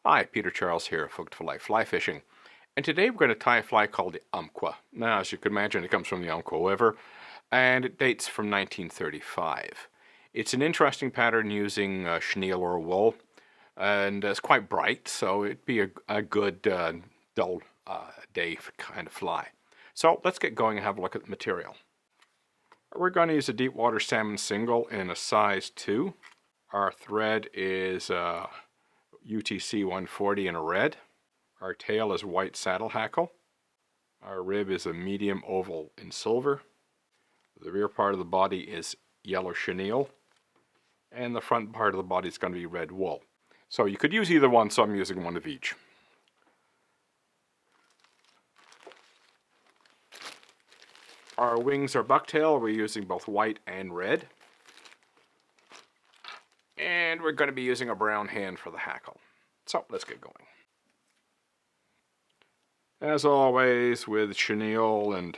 Hi, Peter Charles here, Hooked for Life Fly Fishing. And today we're going to tie a fly called the Umpqua. Now, as you can imagine, it comes from the Umpqua River, and it dates from 1935. It's an interesting pattern using chenille or wool, and it's quite bright, so it'd be a good dull day kind of fly. So let's get going and have a look at the material. We're going to use a deep water salmon single in a size 2. Our thread is UTC 140 in a red. Our tail is white saddle hackle. Our rib is a medium oval in silver. The rear part of the body is yellow chenille. And the front part of the body is going to be red wool. So you could use either one, so I'm using one of each. Our wings are bucktail. We're using both white and red. And we're going to be using a brown hand for the hackle. So let's get going. As always, with chenille and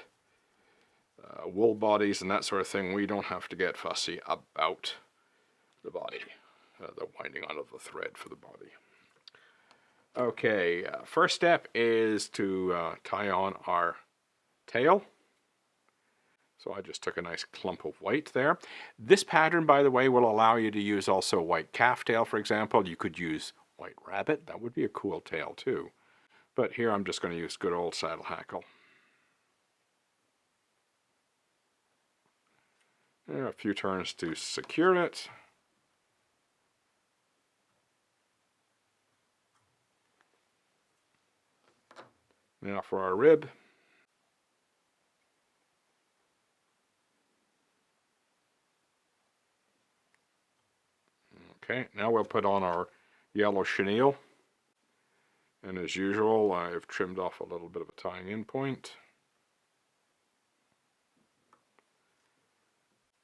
wool bodies and that sort of thing, we don't have to get fussy about the body, the winding on of the thread for the body. Okay, first step is to tie on our tail. So I just took a nice clump of white there. This pattern, by the way, will allow you to use also white calf tail, for example. You could use white rabbit. That would be a cool tail, too. But here I'm just going to use good old saddle hackle. And a few turns to secure it. Now for our rib. Okay, now we'll put on our yellow chenille. And as usual, I've trimmed off a little bit of a tying in point.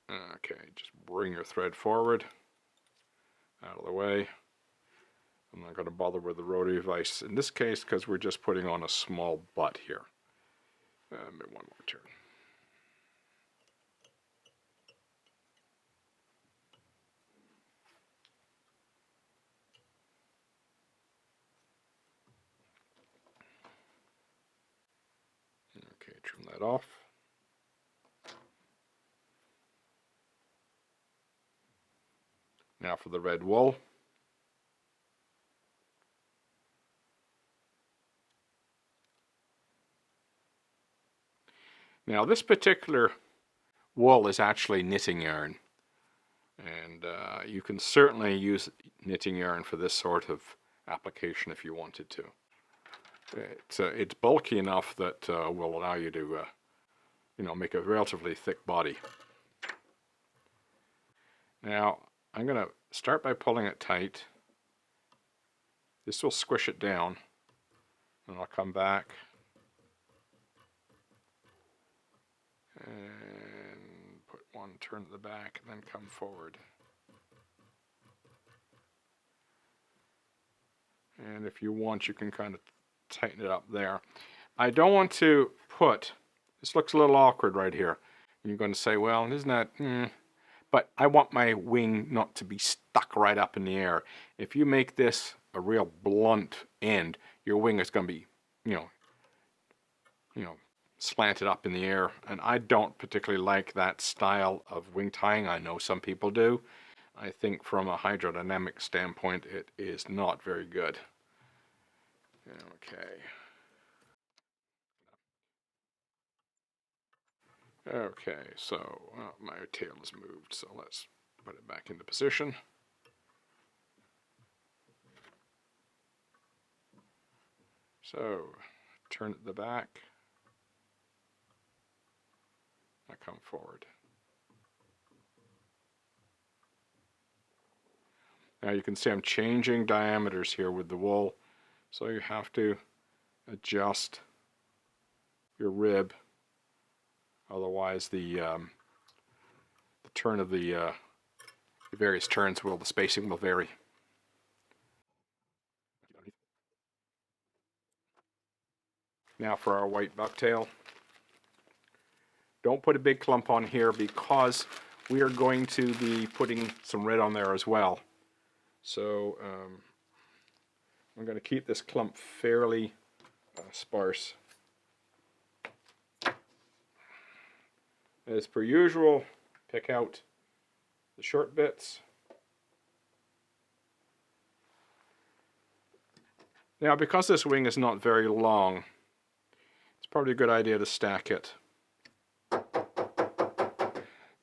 Okay, just bring your thread forward, out of the way. I'm not going to bother with the rotary vise in this case because we're just putting on a small butt here. Maybe one more turn. Okay, trim that off. Now for the red wool. Now this particular wool is actually knitting yarn, and you can certainly use knitting yarn for this sort of application if you wanted to. It's bulky enough that will allow you to make a relatively thick body. Now I'm going to start by pulling it tight. This will squish it down, and I'll come back and put one turn at the back and then come forward. And if you want, you can kind of tighten it up there. I don't want to put, this looks a little awkward right here. And you're going to say, well, isn't that, But I want my wing not to be stuck right up in the air. If you make this a real blunt end, your wing is going to be, slanted up in the air. And I don't particularly like that style of wing tying. I know some people do. I think from a hydrodynamic standpoint, it is not very good. Okay. Okay, so my tail is moved, so let's put it back into position. So, turn it to the back. I come forward. Now you can see I'm changing diameters here with the wool, so you have to adjust your rib. Otherwise, the turn of the various turns the spacing will vary. Now for our white bucktail. Don't put a big clump on here because we are going to be putting some red on there as well. So I'm going to keep this clump fairly sparse. As per usual, pick out the short bits. Now, because this wing is not very long, it's probably a good idea to stack it.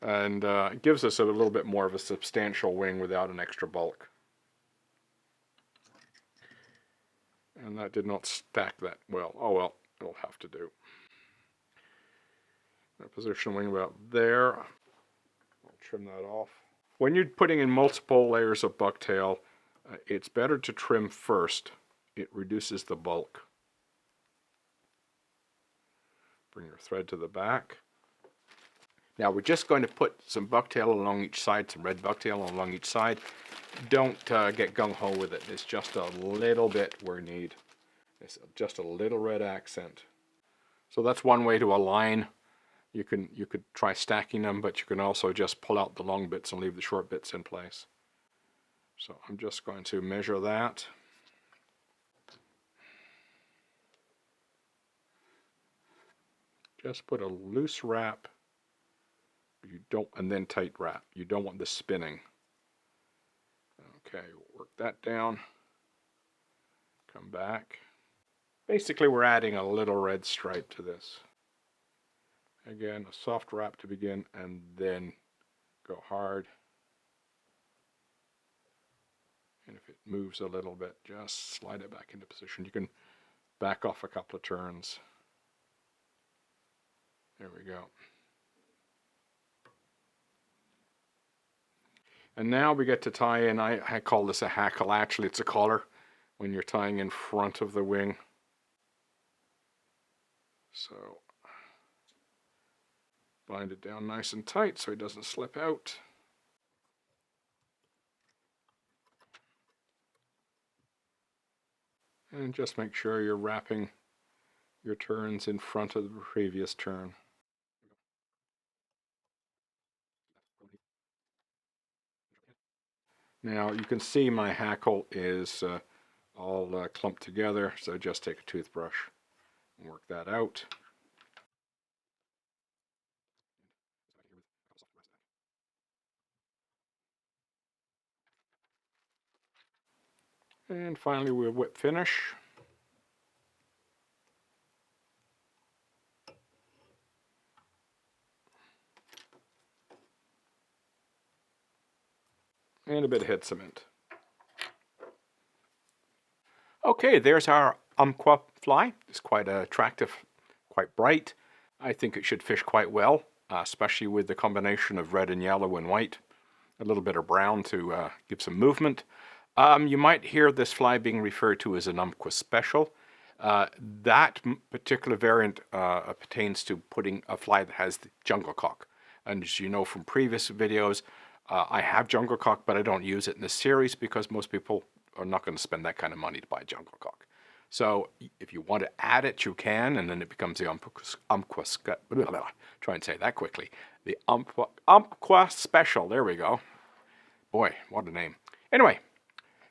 And it gives us a little bit more of a substantial wing without an extra bulk. And that did not stack that well. Oh well, it'll have to do. I'll position the wing about there. I'll trim that off. When you're putting in multiple layers of bucktail, it's better to trim first. It reduces the bulk. Bring your thread to the back. Now we're just going to put some bucktail along each side, some red bucktail along each side. Don't get gung-ho with it. It's just a little bit we need. It's just a little red accent. So that's one way to align. You could try stacking them, but you can also just pull out the long bits and leave the short bits in place. So I'm just going to measure that. Just put a loose wrap. You don't, and then tight wrap. You don't want this spinning. Okay, work that down. Come back. Basically, we're adding a little red stripe to this. Again, a soft wrap to begin, and then go hard. And if it moves a little bit, just slide it back into position. You can back off a couple of turns. There we go. And now we get to tie in, I call this a hackle. Actually, it's a collar when you're tying in front of the wing. So bind it down nice and tight so it doesn't slip out. And just make sure you're wrapping your turns in front of the previous turn. Now you can see my hackle is all clumped together, so just take a toothbrush and work that out. And finally we'll whip finish. And a bit of head cement. Okay, there's our Umpqua fly. It's quite attractive, quite bright. I think it should fish quite well, especially with the combination of red and yellow and white. A little bit of brown to give some movement. You might hear this fly being referred to as an Umpqua Special. That particular variant pertains to putting a fly that has the jungle cock. And as you know from previous videos, I have jungle cock, but I don't use it in this series because most people are not going to spend that kind of money to buy jungle cock. So if you want to add it, you can, and then it becomes the try and say that quickly. The Umpqua Special. There we go. Boy, what a name. Anyway,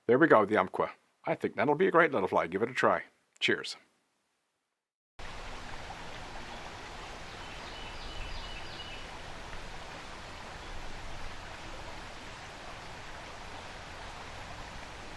there we go, the Umpqua. I think that'll be a great little fly. Give it a try. Cheers.